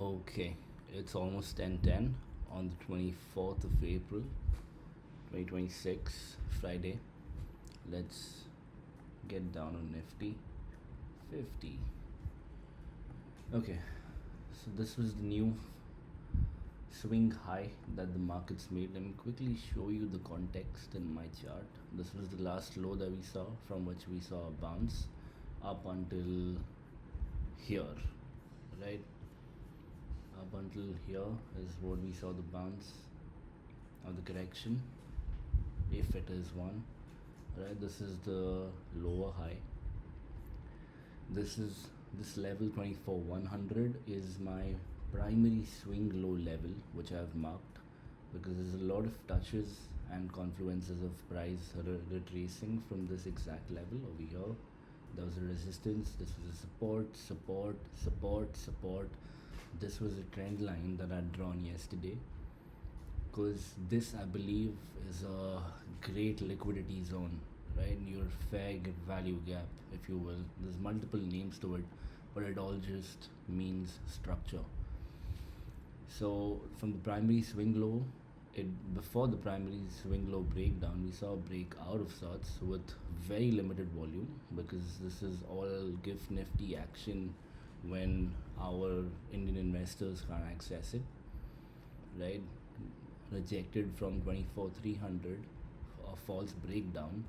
Okay, it's almost 10:10 on the 24th of April 2026, Friday. Let's get down on Nifty 50. Okay, so this was the new swing high that the markets made. Let me quickly show you the context in my chart. This was the last low that we saw, from which we saw a bounce up until here, right? Up until here is what we saw the bounce or the correction, if it is one, right? This is the lower high. This level 24,100 is my primary swing low level, which I have marked, because there's a lot of touches and confluences of price retracing from this exact level over here. There was a resistance, this was a support. This was a trend line that I'd drawn yesterday, because this, I believe, is a great liquidity zone, right? Your fair value gap, if you will. There's multiple names to it, but it all just means structure. So from the primary swing low, before the primary swing low breakdown, we saw a break out of sorts with very limited volume, because this is all GIF Nifty action when our Indian investors can't access it, right? Rejected from 24,300, a false breakdown,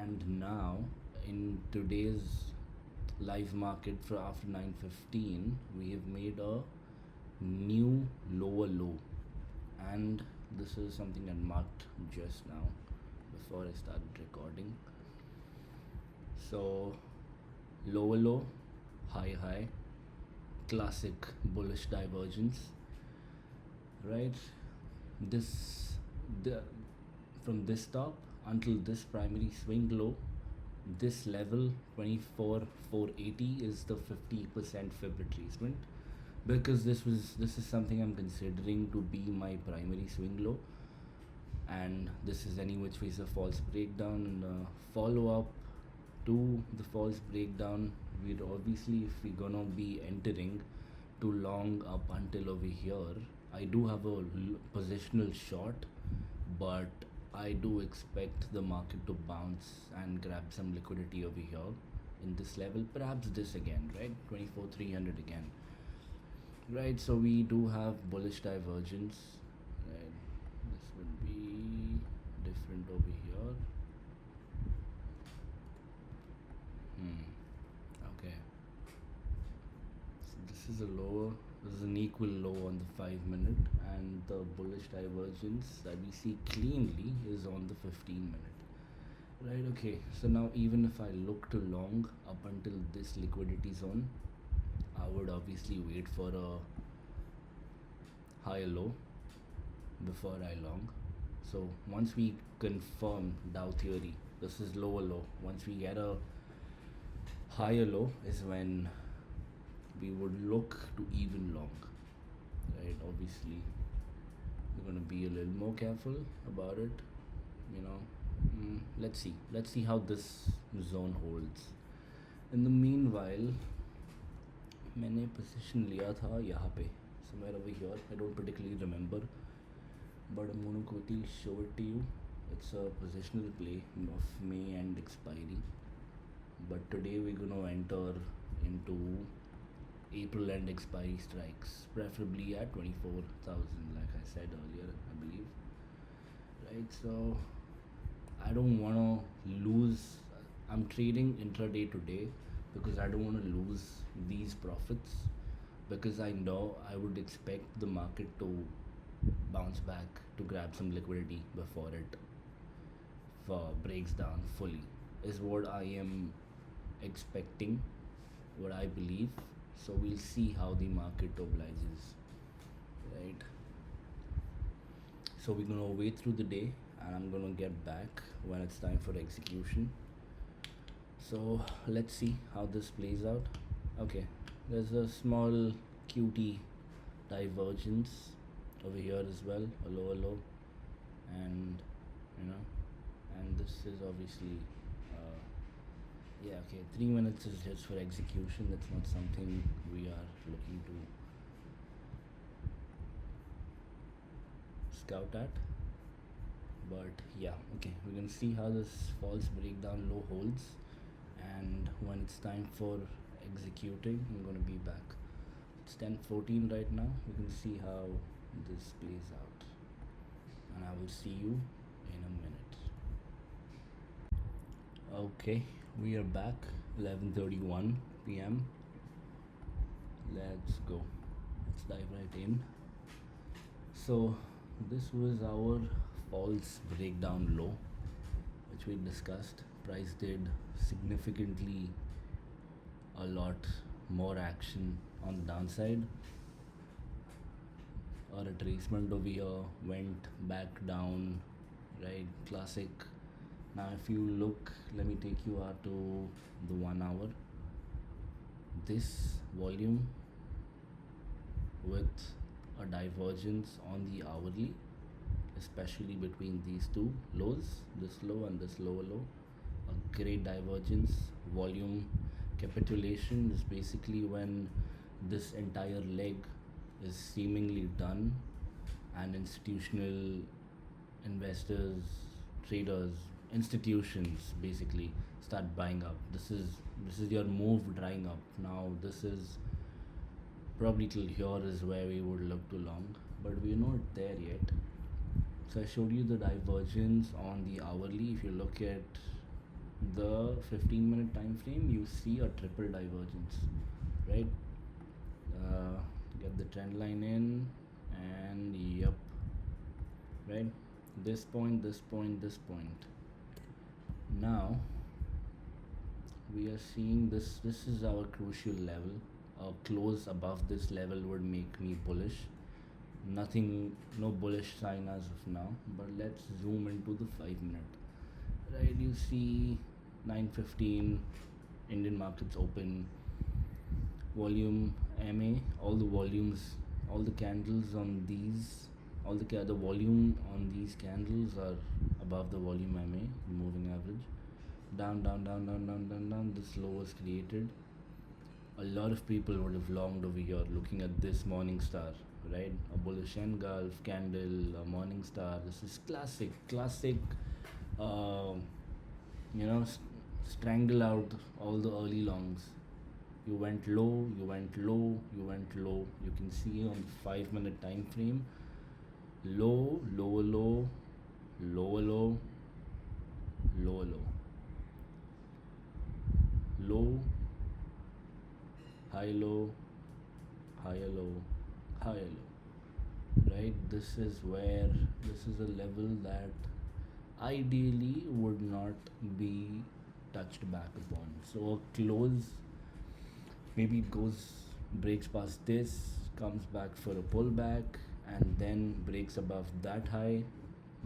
and now in today's live market for after 9:15, we have made a new lower low, and this is something I marked just now before I started recording. So lower low, high high, classic bullish divergence, right? From this top until this primary swing low, this level 24,480 is the 50% fib retracement, because this is something I'm considering to be my primary swing low, and this is any which ways a false breakdown and a follow up to the false breakdown. We'd obviously, if we're gonna be entering too long up until over here, I do have a positional short, but I do expect the market to bounce and grab some liquidity over here in this level, perhaps this again, right? 24,300 again, right? So we do have bullish divergence, right? This would be different over here. Okay, so this is a lower, this is an equal low on the 5-minute, and the bullish divergence that we see cleanly is on the 15-minute, right? Okay, so now even if I look to long up until this liquidity zone, I would obviously wait for a higher low before I long. So once we confirm Dow theory, this is lower low. Once we get a higher low is when we would look to even long, right? Obviously we're going to be a little more careful about it, you know. Let's see how this zone holds. In the meanwhile, मैंने position लिया था यहाँ पे, somewhere over here. I don't particularly remember, but I'm going to quickly show it to you. It's a positional play of May and expiry, but today we're going to enter into April and expiry strikes, preferably at 24,000, like I said earlier, I believe, right? So I don't want to lose. I'm trading intraday today because I don't want to lose these profits, because I know I would expect the market to bounce back to grab some liquidity before it breaks down fully, is what I am expecting, what I believe. So we'll see how the market obliges, right? So we're gonna wait through the day, and I'm gonna get back when it's time for execution. So let's see how this plays out. Okay, there's a small QT divergence over here as well, a lower low, and and this is obviously yeah, okay, 3 minutes is just for execution. That's not something we are looking to scout at. But yeah, okay, we're gonna see how this false breakdown low holds, and when it's time for executing, I'm gonna be back. It's 10:14 right now. We can see how this plays out, and I will see you in a minute. Okay, we are back. 11:31 p.m. Let's go. Let's dive right in. So this was our false breakdown low, which we discussed. Price did significantly a lot more action on the downside. Our retracement over here went back down, right? Classic. Now if you look, let me take you out to the 1 hour. This volume with a divergence on the hourly, especially between these two lows, this low and this lower low, a great divergence. Volume capitulation is basically when this entire leg is seemingly done and institutional investors, traders, institutions basically start buying up. This is your move drying up. Now this is probably till here is where we would look to long, but we're not there yet. So I showed you the divergence on the hourly. If you look at the 15-minute time frame, you see a triple divergence, right? Get the trend line in, and yep, right? This point, this point, this point. Now we are seeing this. This is our crucial level. A close above this level would make me bullish. Nothing, no bullish sign as of now, but let's zoom into the 5-minute. Right, you see 9:15 Indian markets open. Volume MA, all the volumes, all the candles on these, the volume on these candles are above the volume MA, moving average. Down, down, down, down, down, down, down. This low was created. A lot of people would have longed over here looking at this morning star, right? A bullish engulf candle, a morning star. This is classic. You know, strangle out all the early longs. You went low, you went low, you went low. You can see on the 5-minute time frame, low, lower low, lower low, lower low, low, high low, higher low, higher low. Right? This is a level that ideally would not be touched back upon. So a close, maybe it breaks past this, comes back for a pullback, and then breaks above that high.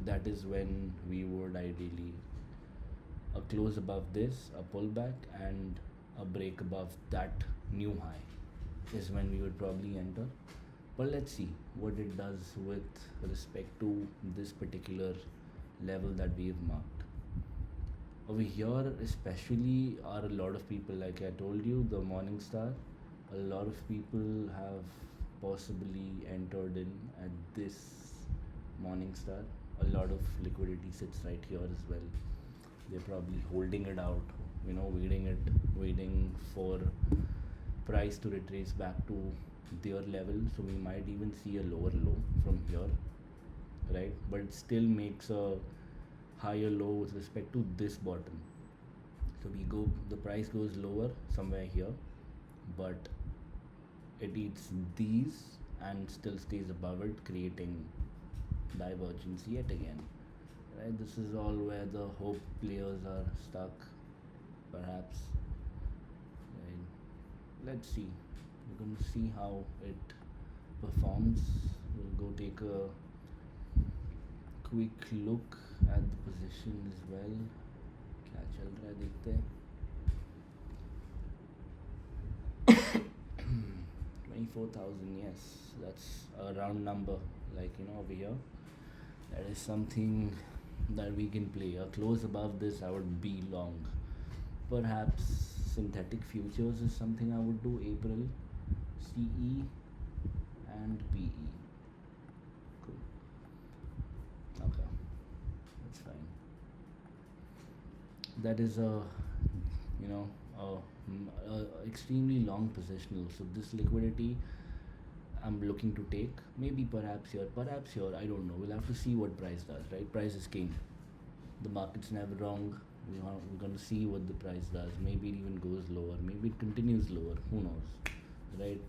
That is when we would ideally, a close above this, a pullback, and a break above that new high is when we would probably enter. But let's see what it does with respect to this particular level that we have marked. Over here especially are a lot of people, like I told you, the morning star, a lot of people have possibly entered in at this morning star. A lot of liquidity sits right here as well. They're probably holding it out, waiting for price to retrace back to their level. So we might even see a lower low from here, right? But it still makes a higher low with respect to this bottom. So the price goes lower somewhere here, but it eats these and still stays above it, creating divergence yet again. Right? This is all where the hope players are stuck, perhaps. Right? Let's see. We're going to see how it performs. We'll go take a quick look at the position as well. क्या चल रहा है देखते हैं. 24,000, yes, that's a round number, like over here. That is something that we can play. A close above this I would be long. Perhaps synthetic futures is something I would do. April, CE and PE. Cool. that is a, you know, extremely long positional. So this liquidity I'm looking to take, maybe perhaps here, perhaps here, I don't know. We'll have to see what price does, right? Price is king. The market's never wrong. We're going to see what the price does. Maybe it even goes lower. Maybe it continues lower. Who knows, right?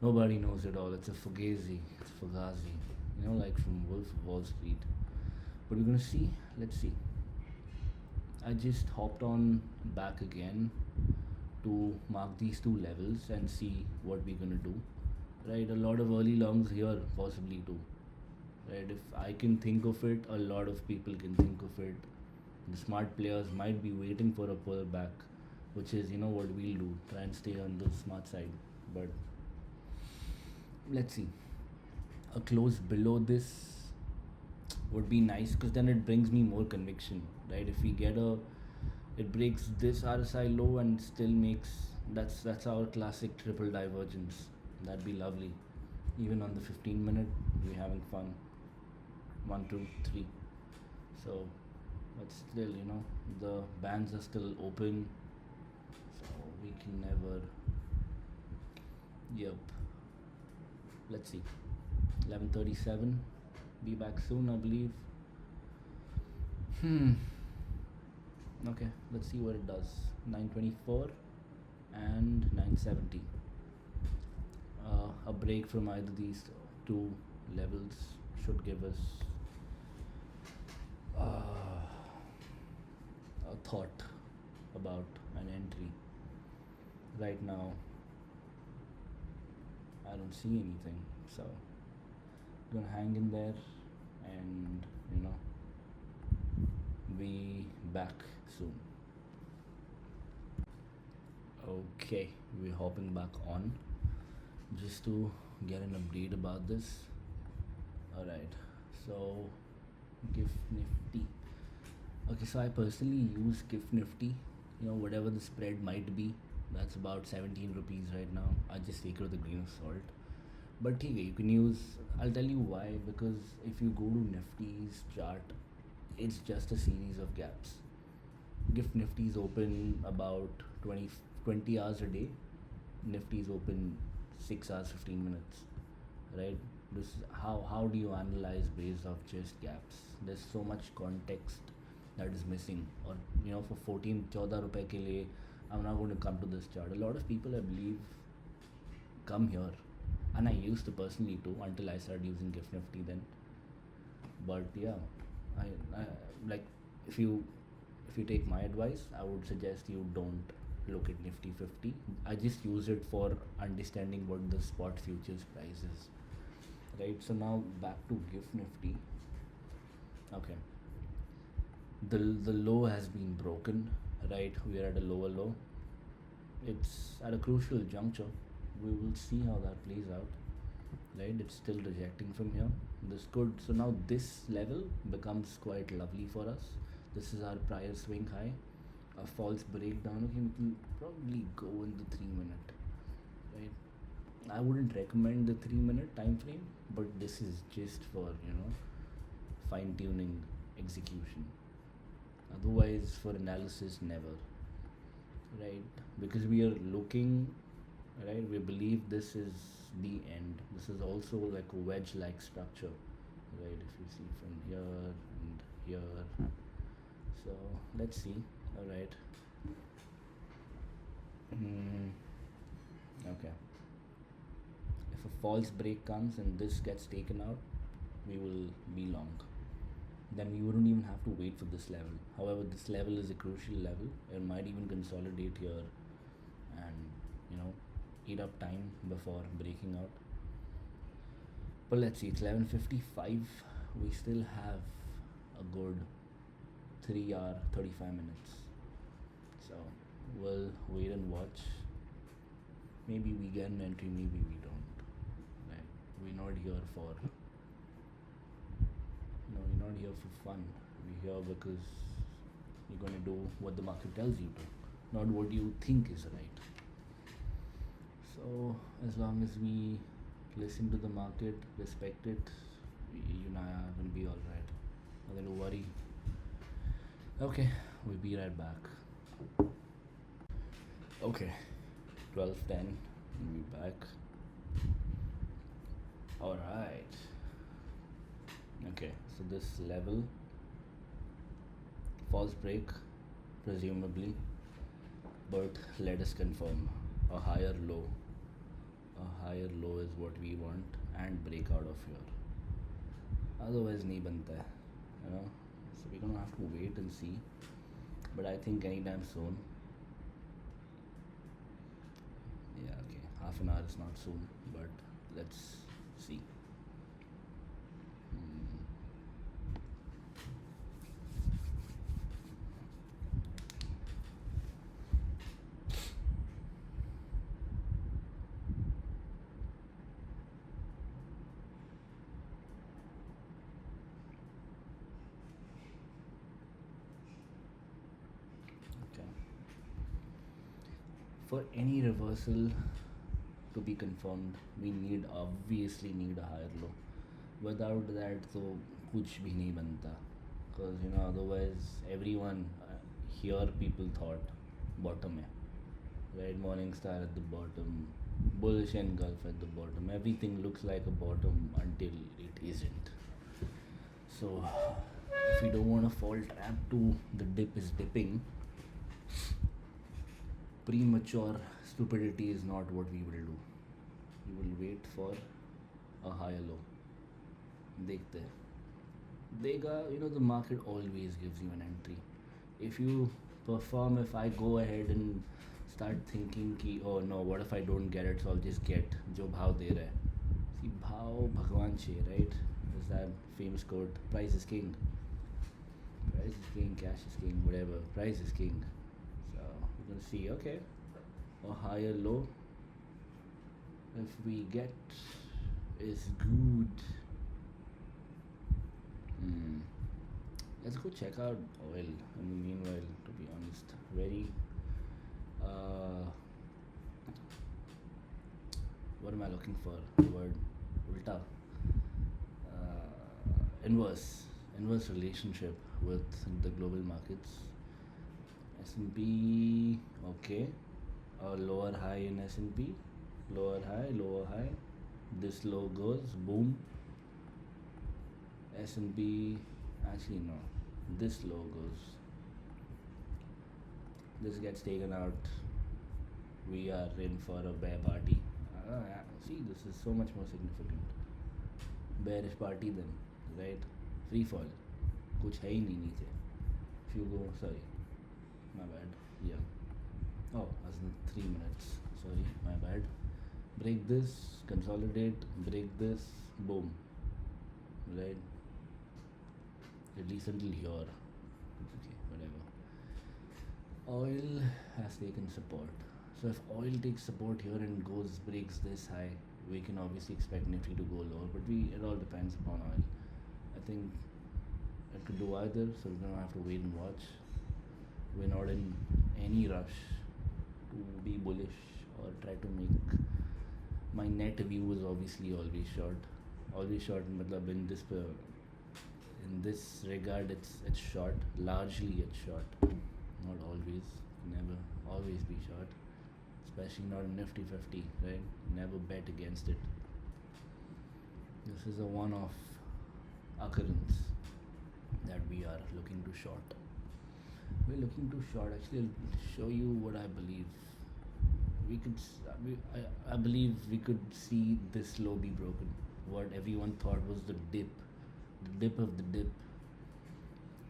Nobody knows it all. It's a fugazi. It's fugazi. Like from Wolf of Wall Street. But we're going to see. Let's see. I just hopped on back again to mark these two levels and see what we're going to do. Right? A lot of early longs here, possibly too. Right? If I can think of it, a lot of people can think of it. The smart players might be waiting for a pullback, which is what we'll do, try and stay on the smart side. But let's see, a close below this would be nice, because then it brings me more conviction, right? If we get it breaks this RSI low and still makes, that's our classic triple divergence. That'd be lovely. Even on the 15-minute, we're having fun. 1, 2, 3. So, but still, the bands are still open, so we can never. Yep. Let's see. 11:37. Be back soon, I believe. Okay, let's see what it does. 9:24 and 9:70. A break from either these two levels should give us a thought about an entry. Right now, I don't see anything, so I'm gonna hang in there and be back soon. Okay, we're hopping back on just to get an update about this. Alright, so GIF Nifty. Okay, so I personally use GIF Nifty, whatever the spread might be. That's about 17 rupees right now. I just take it with a grain of salt. But you can use, I'll tell you why, because if you go to Nifty's chart, it's just a series of gaps. GIF Nifty is open about 20 hours a day. Nifty is open 6 hours 15 minutes, right? This how do you analyze based off just gaps? There's so much context that is missing. Or for 14 rupees ke liye, I'm not going to come to this chart. A lot of people, I believe, come here, and I used to personally too, until I started using GIF Nifty then. But yeah, I like, if you take my advice, I would suggest you don't look at Nifty 50. I just use it for understanding what the spot futures price is. Right, so now back to GIF Nifty. Okay, the low has been broken, right? We are at a lower low. It's at a crucial juncture. We will see how that plays out, right? It's still rejecting from here. This could, so now this level becomes quite lovely for us. This is our prior swing high. A false breakdown. Okay, we can probably go in the 3-minute, right? I wouldn't recommend the 3-minute time frame, but this is just for fine tuning execution. Otherwise, for analysis, never, right? Because we are looking, right? We believe this is the end. This is also like a wedge-like structure, right? If you see from here and here. So let's see. All right. Okay. If a false break comes and this gets taken out, we will be long. Then we wouldn't even have to wait for this level. However, this level is a crucial level. It might even consolidate here and eat up time before breaking out. But let's see, it's 11:55. We still have a good 3 hour 35 minutes. So we'll wait and watch. Maybe we get an entry, maybe we don't. Right? We're not here for we're not here for fun. We're here because you're gonna do what the market tells you to, not what you think is right. So as long as we listen to the market, respect it, you and I are gonna be alright. Nothing to worry. Okay, we'll be right back. Okay, 12:10. We'll be back. All right. Okay, so this level, false break, presumably, but let us confirm a higher low. A higher low is what we want, and break out of here. Otherwise, nahi banta hai, you know. So we're gonna have to wait and see. But I think anytime soon. Yeah, okay. Half an hour is not soon, but let's see. Okay. For any reversal to be confirmed, we obviously need a higher low. Without that, so kuch bhi nahi banta. Because otherwise, everyone here people thought bottom hai, right? Morning star at the bottom, bullish engulf at the bottom. Everything looks like a bottom until it isn't. So if we don't want to fall trap to the dip is dipping, premature stupidity is not what we will do. We will wait for a higher low. Dekhte hain. Dega, the market always gives you an entry. If you perform, if I go ahead and start thinking ki, oh no, what if I don't get it, so I'll just get jo bhav de raha hai. See, bhav bhagwan che, right? Is that famous quote, price is king. Price is king, cash is king, whatever, price is king. So we're gonna see, okay, a higher low, if we get, is good. Let's go check out oil. Meanwhile, to be honest, very what am I looking for? The word ulta. Inverse relationship with the global markets. S&P, okay, a lower high in S&P, lower high. This low goes boom. S&P, actually no, this low goes, this gets taken out, we are in for a bear party. See, this is so much more significant. Bearish party then, right? Free fall, kuch hai hi nahi niche. If you go, sorry, my bad, yeah, oh, that's in 3 minutes, sorry, my bad. Break this, consolidate, break this, boom, right? At least until here. Okay, whatever. Oil has taken support. So if oil takes support here and breaks this high, we can obviously expect Nifty to go lower. But it all depends upon oil. I think it could do either, so we're gonna have to wait and watch. We're not in any rush to be bullish or try to make. My net view is obviously always short. Always short, matlab in this regard, it's short. Largely it's short. Not always. Never always be short. Especially not in Nifty 50, right? Never bet against it. This is a one-off occurrence that we are looking to short. We're looking to short. Actually, I'll show you what I believe. I believe we could see this low be broken. What everyone thought was the dip of the dip.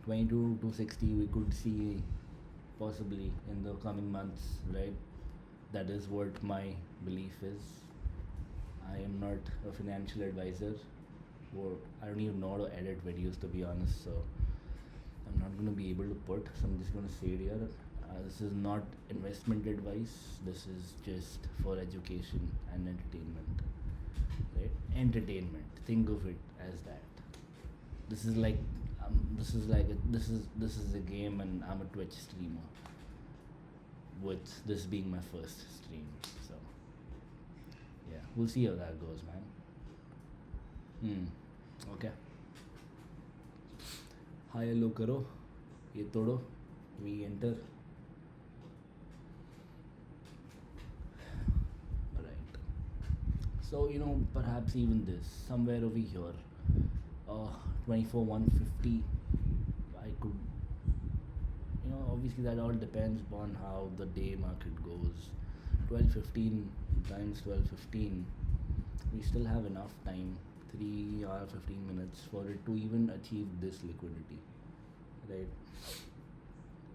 22 to 60 we could see possibly in the coming months, right? That is what my belief is. I am not a financial advisor, or I don't even know how to edit videos, to be honest, so I'm not going to be able to put, so I'm just going to say it here. This is not investment advice, this is just for education and entertainment, right? Entertainment, think of it as that. This is a game, and I'm a Twitch streamer, with this being my first stream, so yeah, we'll see how that goes, man. Okay, higher low karo, ye todo, we enter. Right. So perhaps even this somewhere over here, 24 150. I could, obviously that all depends upon how the day market goes. 12:15 times 12:15. We still have enough time, 3 hour 15 minutes, for it to even achieve this liquidity, right?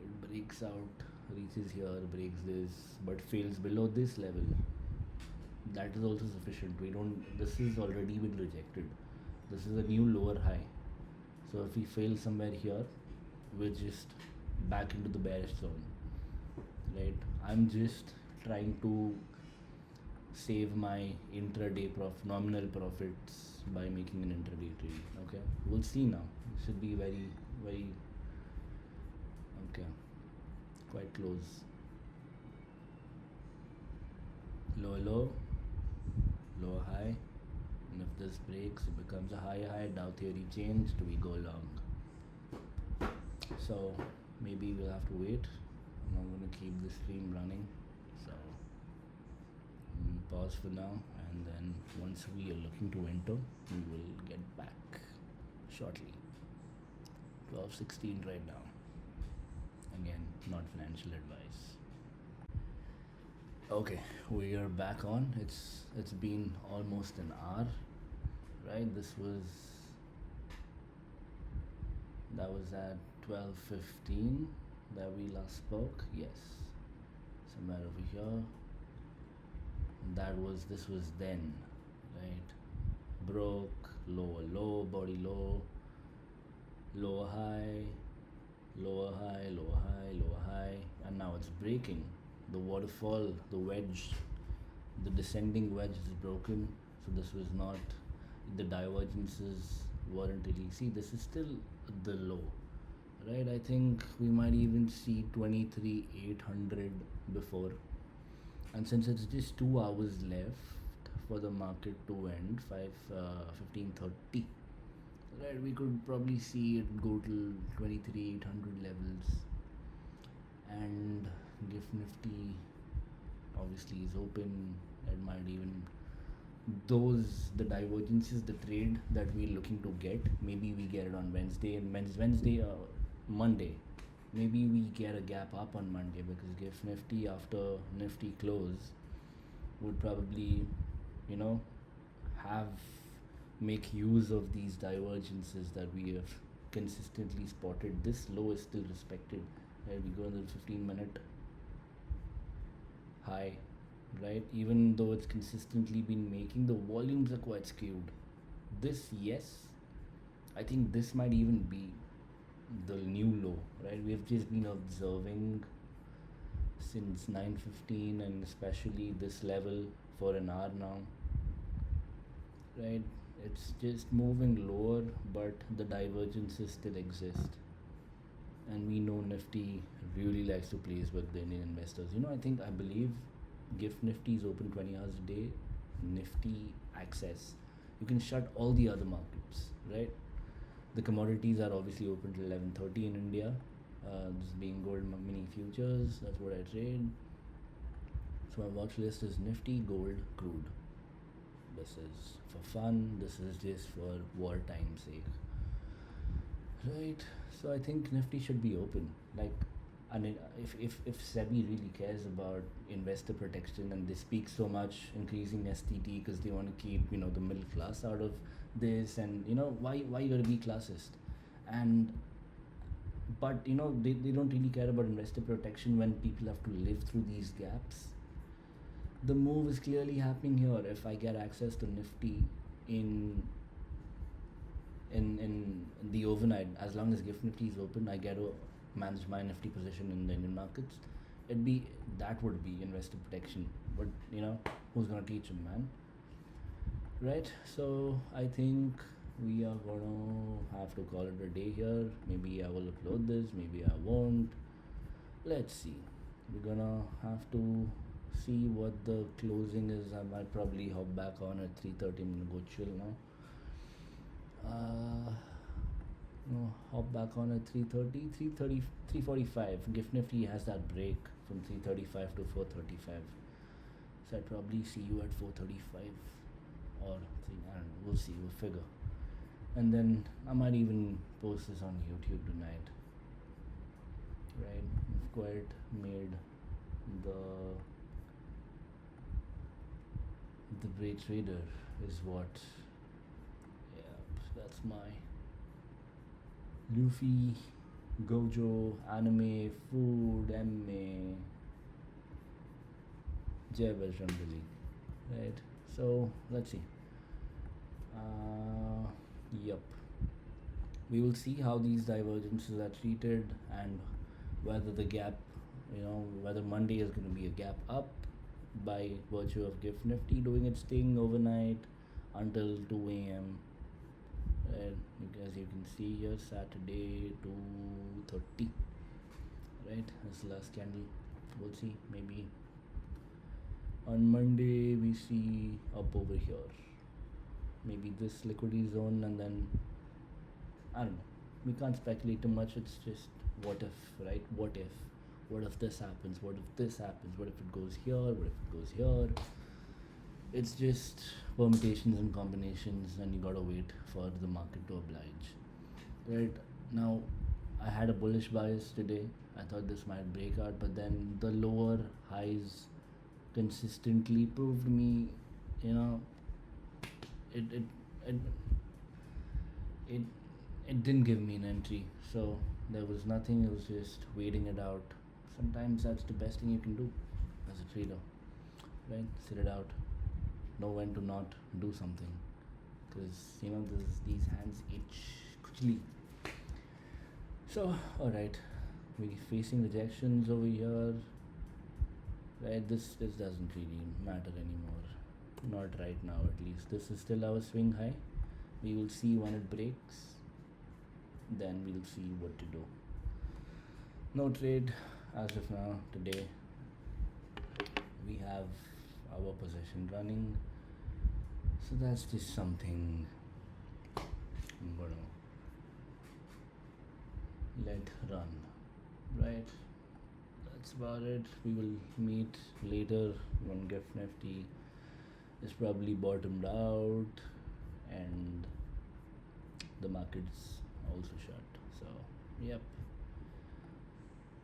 It breaks out, reaches here, breaks this, but fails below this level. That is also sufficient. We don't. This is already been rejected. This is a new lower high. So if we fail somewhere here, we're just back into the bearish zone, right? I'm just trying to save my intraday nominal profits by making an intraday trade. Okay, we'll see now. It should be very, very okay. Quite close. Low, low, low, high. And if this breaks, it becomes a high, high. Dow theory changed. We go long. So maybe we'll have to wait. I'm not going to keep the stream running. So pause for now, and then once we are looking to enter, we will get back shortly. 12:16 right now. Again, not financial advice. Okay, we are back on. It's been almost an hour, right? That was at 12:15 that we last spoke. Yes, somewhere over here. This was then, right? Broke, lower low, body low, lower high, lower high, lower high, lower high, and now it's breaking. The waterfall, the wedge, the descending wedge is broken. So this was not, the divergences weren't really, see, this is still the low, right? I think we might even see 23,800 before. And since it's just 2 hours left for the market to end, 15:30, right, we could probably see it go to 23,800 levels. And GIF Nifty obviously is open. It might even, the divergences, the trade that we're looking to get, maybe we get it on Wednesday, and Monday. Maybe we get a gap up on Monday, because GIF Nifty after Nifty close would probably, make use of these divergences that we have consistently spotted. This low is still respected. Right? We go in the 15-minute high, right? Even though it's consistently been making, the volumes are quite skewed. This, yes, I think this might even be the new low, right? We've just been observing since 9:15, and especially this level for an hour now, right? It's just moving lower, but the divergences still exist, and we know Nifty really likes to place with the Indian investors. I believe GIF Nifty is open 20 hours a day. Nifty access, you can shut all the other markets, right? The commodities are obviously open till 11:30 in India. This being gold mini futures, that's what I trade. So my watch list is Nifty, gold, crude. This is for fun. This is just for wartime sake, right? So I think Nifty should be open. If SEBI really cares about investor protection, and they speak so much increasing STT because they want to keep the middle class out of this, and why you gotta be classist, but they don't really care about investor protection when people have to live through these gaps. The move is clearly happening here. If I get access to Nifty in the overnight, as long as GIF Nifty is open, I get to manage my Nifty position in the Indian markets. That would be investor protection. But who's gonna teach him, man? Right? So I think we are gonna have to call it a day here. Maybe I will upload this, maybe I won't. Let's see. We're gonna have to see what the closing is. I might probably hop back on at 3:30. I'm gonna go chill now. hop back on at 330, 330, 345. Gift Nifty has that break from 335 to 435. So I'd probably see you at 435 or 3. I don't know. We'll see. We'll figure. And then I might even post this on YouTube tonight. Right? We've quite made the Great Trader is what. Yeah, that's my Luffy, Gojo, anime, food, MA, Jai Bajrangali. Right? So let's see. Yep. We will see how these divergences are treated and whether the gap, whether Monday is going to be a gap up by virtue of Gift Nifty doing its thing overnight until 2 a.m. And as you can see here, Saturday 2:30. Right, that's the last candle. We'll see. Maybe on Monday we see up over here. Maybe this liquidity zone, and then I don't know. We can't speculate too much. It's just what if, right? What if this happens? What if this happens? What if it goes here? What if it goes here? It's just permutations and combinations, and you gotta wait for the market to oblige. Right now, I had a bullish bias today. I thought this might break out, but then the lower highs consistently proved me, it it it it, it didn't give me an entry. So there was nothing. It was just waiting it out. Sometimes that's the best thing you can do as a trader, right? Sit it out. Know when to not do something, because these hands itch quickly. So alright, we facing rejections over here. Right, this doesn't really matter anymore. Not right now, at least. This is still our swing high. We will see when it breaks. Then we'll see what to do. No trade as of now. Today we have our position running, so that's just something I'm gonna let run. Right, that's about it. We will meet later when Gift Nifty is probably bottomed out and the market's also shut. So yep,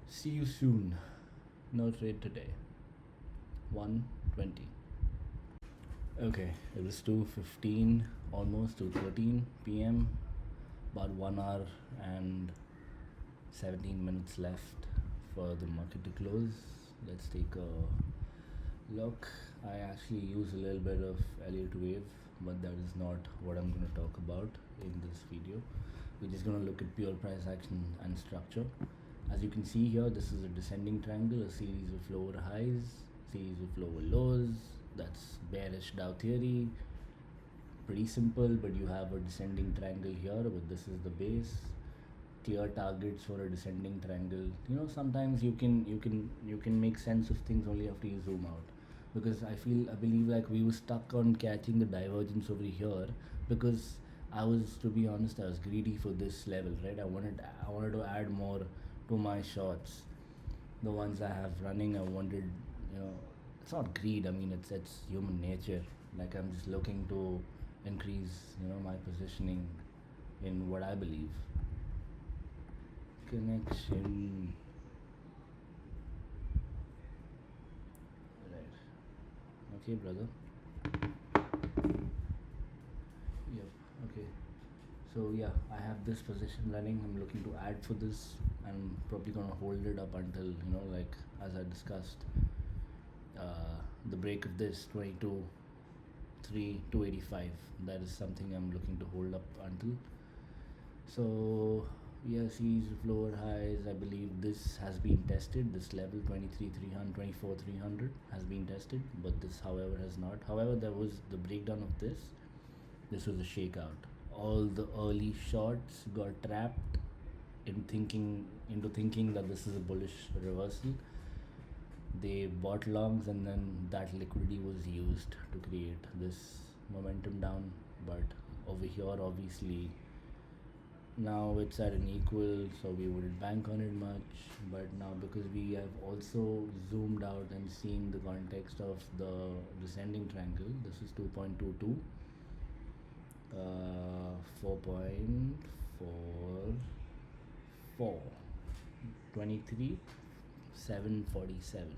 see you soon. No trade today. 1:20. Okay, it was 2:15, almost 2:13 p.m. About 1 hour and 17 minutes left for the market to close. Let's take a look. I actually use a little bit of Elliott wave, but that is not what I'm going to talk about in this video. We're just going to look at pure price action and structure. As you can see here, this is a descending triangle, a series of lower highs, series of lower lows. That's bearish Dow theory. Pretty simple, but you have a descending triangle here, but this is the base. Clear targets for a descending triangle. Sometimes you can make sense of things only after you zoom out, because I believe like we were stuck on catching the divergence over here, because to be honest, I was greedy for this level, right? I wanted to add more to my shorts, the ones I have running. I wanted, it's not greed. I mean, it's human nature. Like, I'm just looking to increase, my positioning in what I believe. Connection. Right. Okay, brother. Yep. Okay. So yeah, I have this position running. I'm looking to add for this. I'm probably gonna hold it up until like as I discussed, the break of this 285. That is something I'm looking to hold up until. So yeah, series of lower highs. I believe this has been tested. This level 23,300, 24,300 has been tested, but this, however, has not. However, there was the breakdown of this. This was a shakeout. All the early shorts got trapped into thinking that this is a bullish reversal. They bought longs, and then that liquidity was used to create this momentum down. But over here, obviously, Now it's at an equal, so we wouldn't bank on it much. But now because we have also zoomed out and seen the context of the descending triangle, this is 2.22, 4.44, 23, 747.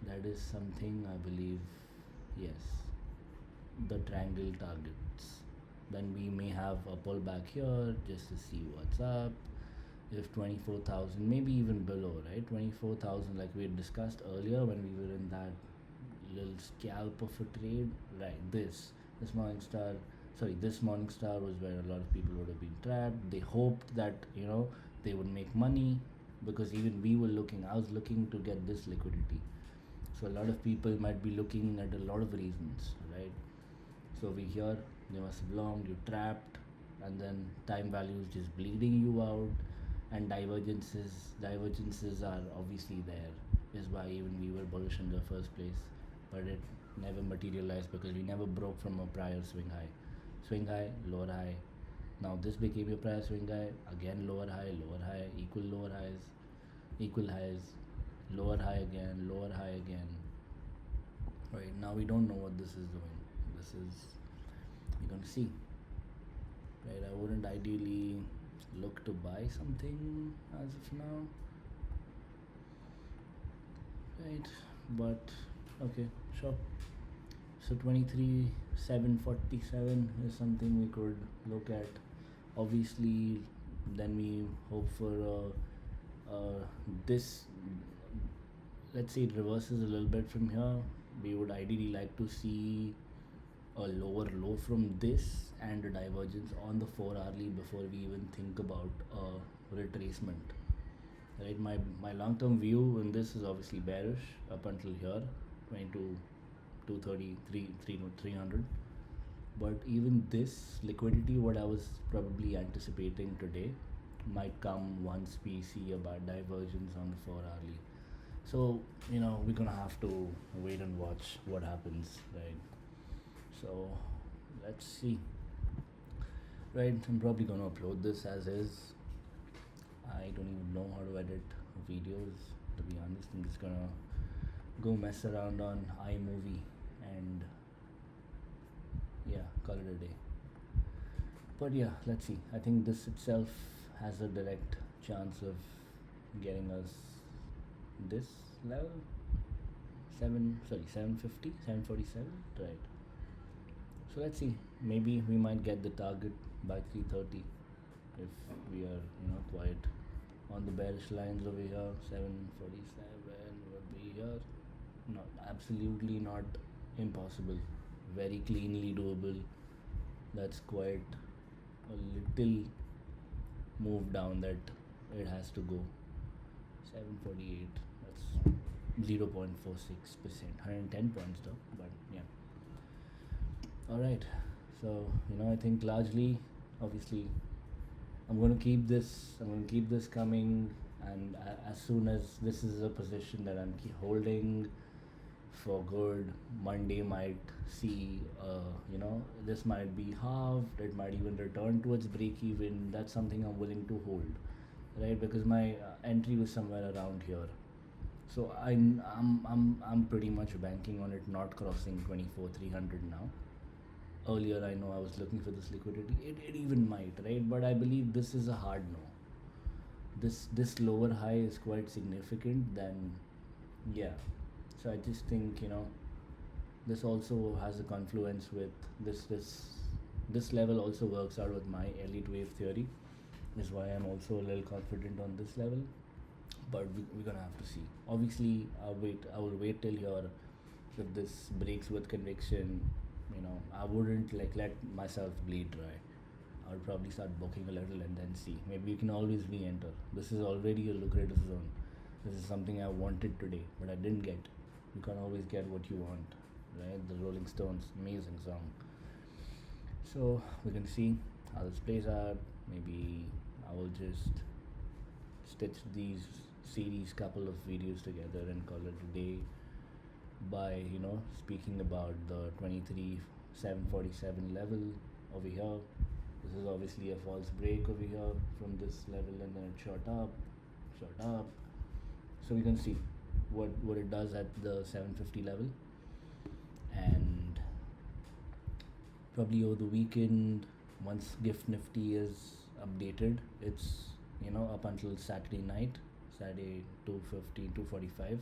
That is something I believe, yes, the triangle targets. Then we may have a pullback here just to see what's up. If 24,000, maybe even below, right? 24,000, like we had discussed earlier when we were in that little scalp of a trade, right? This morning star, sorry, this morning star was where a lot of people would have been trapped. They hoped that they would make money, because even we were looking. I was looking to get this liquidity. So a lot of people might be looking at a lot of reasons, right? So over here, they must have longed, you're trapped, and then time value is just bleeding you out, and divergences are obviously there. Is why even we were bullish in the first place, but it never materialized because we never broke from a prior swing high, lower high. Now this became a prior swing high, again lower high, equal lower highs, equal highs, lower high again, lower high again. Right now we don't know what this is doing. This is, we're gonna see. Right, I wouldn't ideally look to buy something as of now. Right, but okay, sure. So 23,747 is something we could look at. Obviously, then we hope for this. Let's say it reverses a little bit from here. We would ideally like to see a lower low from this and a divergence on the 4 hourly before we even think about a retracement. Right, my long-term view in this is obviously bearish up until here, 22, 230, 300. But even this liquidity, what I was probably anticipating today, might come once we see a bad divergence on the 4 hourly. So we're gonna have to wait and watch what happens, right? So let's see. Right, I'm probably gonna upload this as is. I don't even know how to edit videos, to be honest. I'm just gonna go mess around on iMovie and call it a day. But yeah, let's see. I think this itself has a direct chance of getting us this level. 750, 747, right? So let's see. Maybe we might get the target by 3:30 if we are quiet on the bearish lines over here. 747 would be here. Not absolutely not impossible. Very cleanly doable. That's quite a little move down that it has to go. 748. That's 0.46%. 110 points though, but yeah. Alright, so I think largely, obviously, I'm going to keep this coming, and as soon as this is a position that I'm holding for good, Monday might see this might be halved, it might even return towards break even. That's something I'm willing to hold, right? Because my entry was somewhere around here. So I'm pretty much banking on it not crossing 24,300 now. Earlier I know I was looking for this liquidity. It even might, right? But I believe this is a hard no. This lower high is quite significant. Then so I just think this also has a confluence with this level also works out with my elite wave theory, is why I'm also a little confident on this level. But we're gonna have to see. Obviously I will wait till here. If this breaks with conviction, I wouldn't let myself bleed dry. I would probably start booking a little and then see. Maybe you can always re-enter. This is already a lucrative zone. This is something I wanted today, but I didn't get. You can always get what you want, right? The Rolling Stones, amazing song. So we can see how this plays out. Maybe I will just stitch these series couple of videos together and call it a day by speaking about the 23,747 level over here. This is obviously a false break over here from this level, and then it shot up. So we can see what it does at the 750 level, and probably over the weekend, once gift nifty is updated, it's up until Saturday night, Saturday 2:15, 2:45.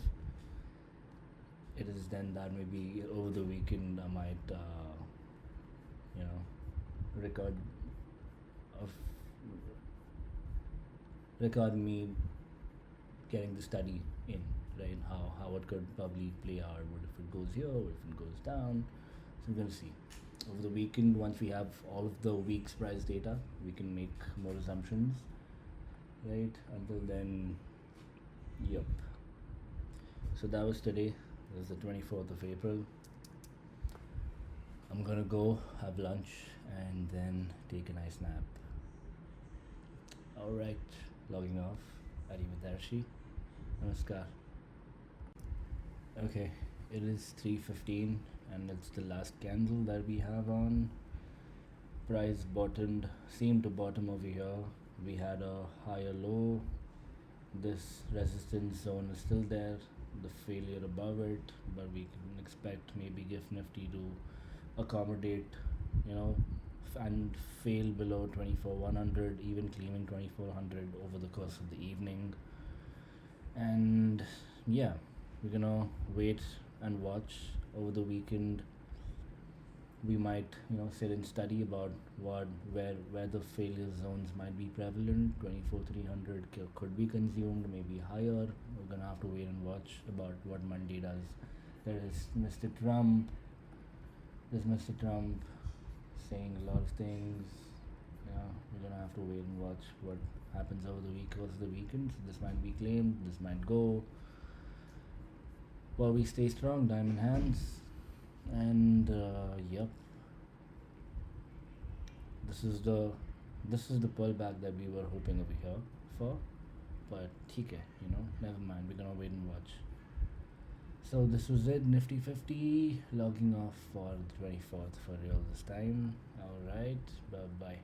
It is then that maybe over the weekend I might record of record me getting the study in, right? How it could probably play out. What if it goes here? What if it goes down? So we're gonna see. Over the weekend, once we have all of the week's price data, we can make more assumptions, right? Until then, yep. So that was today. It was the 24th of April. I'm gonna go have lunch and then take a nice nap. Alright, logging off. Arrivederci. Namaskar. Okay, it is 3:15 and it's the last candle that we have on. Price bottomed, seemed to bottom over here. We had a higher low. This resistance zone is still there, the failure above it, but we can expect maybe gift nifty to accommodate, and fail below 24,100, even claiming 2400 over the course of the evening. And yeah, we're gonna wait and watch over the weekend. We might sit and study about where the failure zones might be prevalent. 24,300 could be consumed, maybe higher. We're gonna have to wait and watch about what Monday does. There is Mr. Trump. There's Mr. Trump saying a lot of things. We're gonna have to wait and watch what happens over the course of the weekend. So this might be claimed, this might go. Well, we stay strong, diamond hands, and yep. This is the pullback that we were hoping over here for, but TK, never mind. We're gonna wait and watch. So this was it, Nifty 50, logging off for the 24th for real this time. Alright, bye bye.